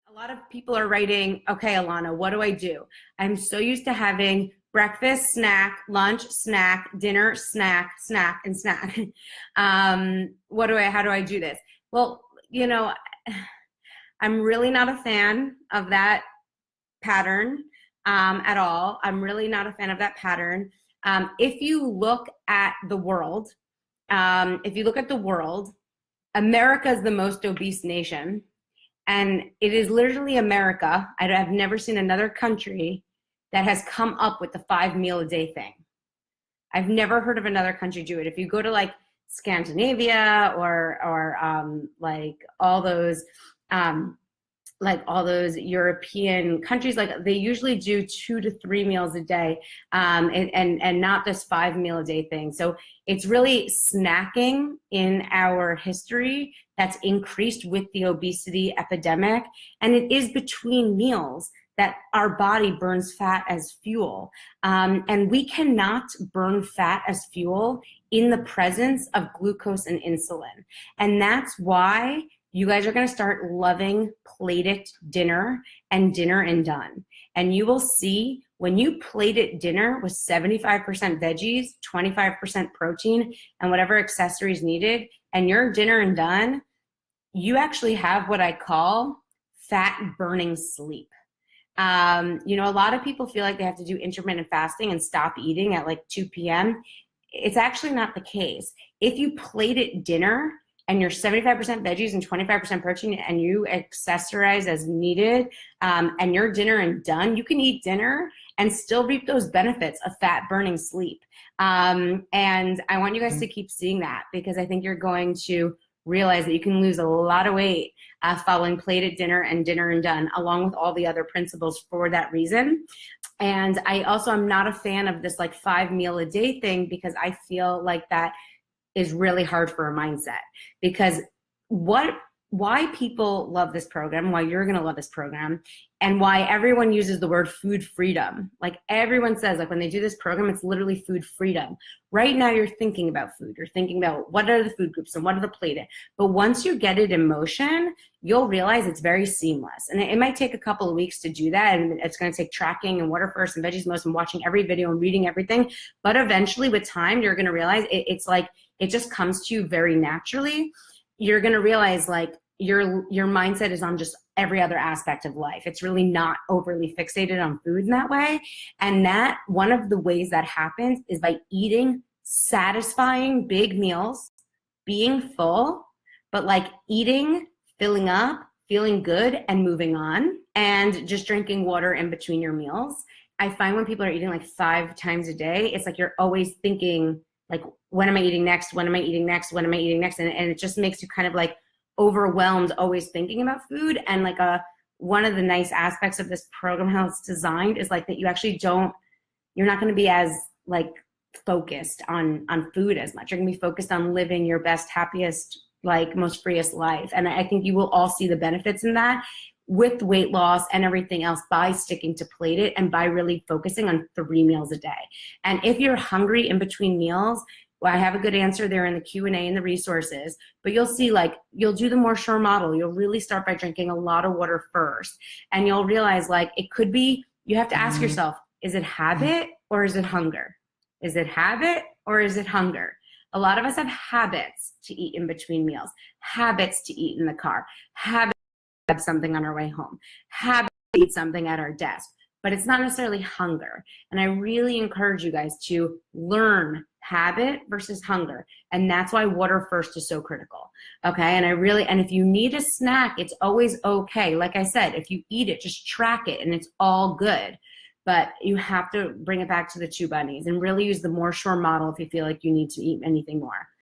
A lot of people are writing, okay, Ilana, what do I do? I'm so used to having breakfast, snack, lunch, snack, dinner, snack, snack, and snack. How do I do this? Well, you know, I'm really not a fan of that pattern at all. I'm really not a fan of that pattern. If you look at the world, America is the most obese nation. And it is literally America. I've never seen another country that has come up with the 5 meal a day thing. I've never heard of another country do it. If you go to like Scandinavia or like all those European countries, like they usually do 2 to 3 meals a day, and not this 5 meal a day thing. So it's really snacking in our history that's increased with the obesity epidemic. And it is between meals that our body burns fat as fuel. And we cannot burn fat as fuel in the presence of glucose and insulin. And that's why you guys are going to start loving plated dinner and dinner and done. And you will see when you plate it dinner with 75% veggies, 25% protein, and whatever accessories needed, and your dinner and done, you actually have what I call fat burning sleep. A lot of people feel like they have to do intermittent fasting and stop eating at like 2 p.m. It's actually not the case. If you plate it dinner and you're 75% veggies and 25% protein and you accessorize as needed, and your dinner and done, you can eat dinner and still reap those benefits of fat burning sleep. And I want you guys to keep seeing that, because I think you're going to realize that you can lose a lot of weight following plated dinner and dinner and done, along with all the other principles for that reason. And I also am not a fan of this like 5 meal a day thing, because I feel like that is really hard for a mindset. Because why people love this program, why you're going to love this program, and why everyone uses the word food freedom. Like everyone says, like when they do this program, it's literally food freedom. Right now you're thinking about food. You're thinking about what are the food groups and what are the plated. But once you get it in motion, you'll realize it's very seamless. And it might take a couple of weeks to do that. And it's going to take tracking and water first and veggies most and watching every video and reading everything. But eventually with time, you're going to realize it's like, it just comes to you very naturally. You're going to realize like your mindset is on just every other aspect of life. It's really not overly fixated on food in that way. And that one of the ways that happens is by eating satisfying big meals, being full, but like eating, filling up, feeling good, and moving on, and just drinking water in between your meals. I find when people are eating like 5 times a day, it's like you're always thinking like, when am I eating next? When am I eating next? When am I eating next? And it just makes you kind of like overwhelmed always thinking about food. And like one of the nice aspects of this program, how it's designed, is like that you actually you're not going to be as like focused on food as much. You're going to be focused on living your best, happiest, like most freest life. And I think you will all see the benefits in that with weight loss and everything else by sticking to plated and by really focusing on 3 meals a day. And if you're hungry in between meals, well, I have a good answer there in the Q&A and the resources, but you'll see like, you'll do the more sure model. You'll really start by drinking a lot of water first. And you'll realize like, it could be, you have to ask yourself, is it habit or is it hunger? Is it habit or is it hunger? A lot of us have habits to eat in between meals, habits to eat in the car, habits to have something on our way home, habits to eat something at our desk, but it's not necessarily hunger. And I really encourage you guys to learn habit versus hunger. And that's why water first is so critical. Okay. And if you need a snack, it's always okay. Like I said, if you eat it, just track it and it's all good. But you have to bring it back to the 2 bunnies and really use the more sure model if you feel like you need to eat anything more.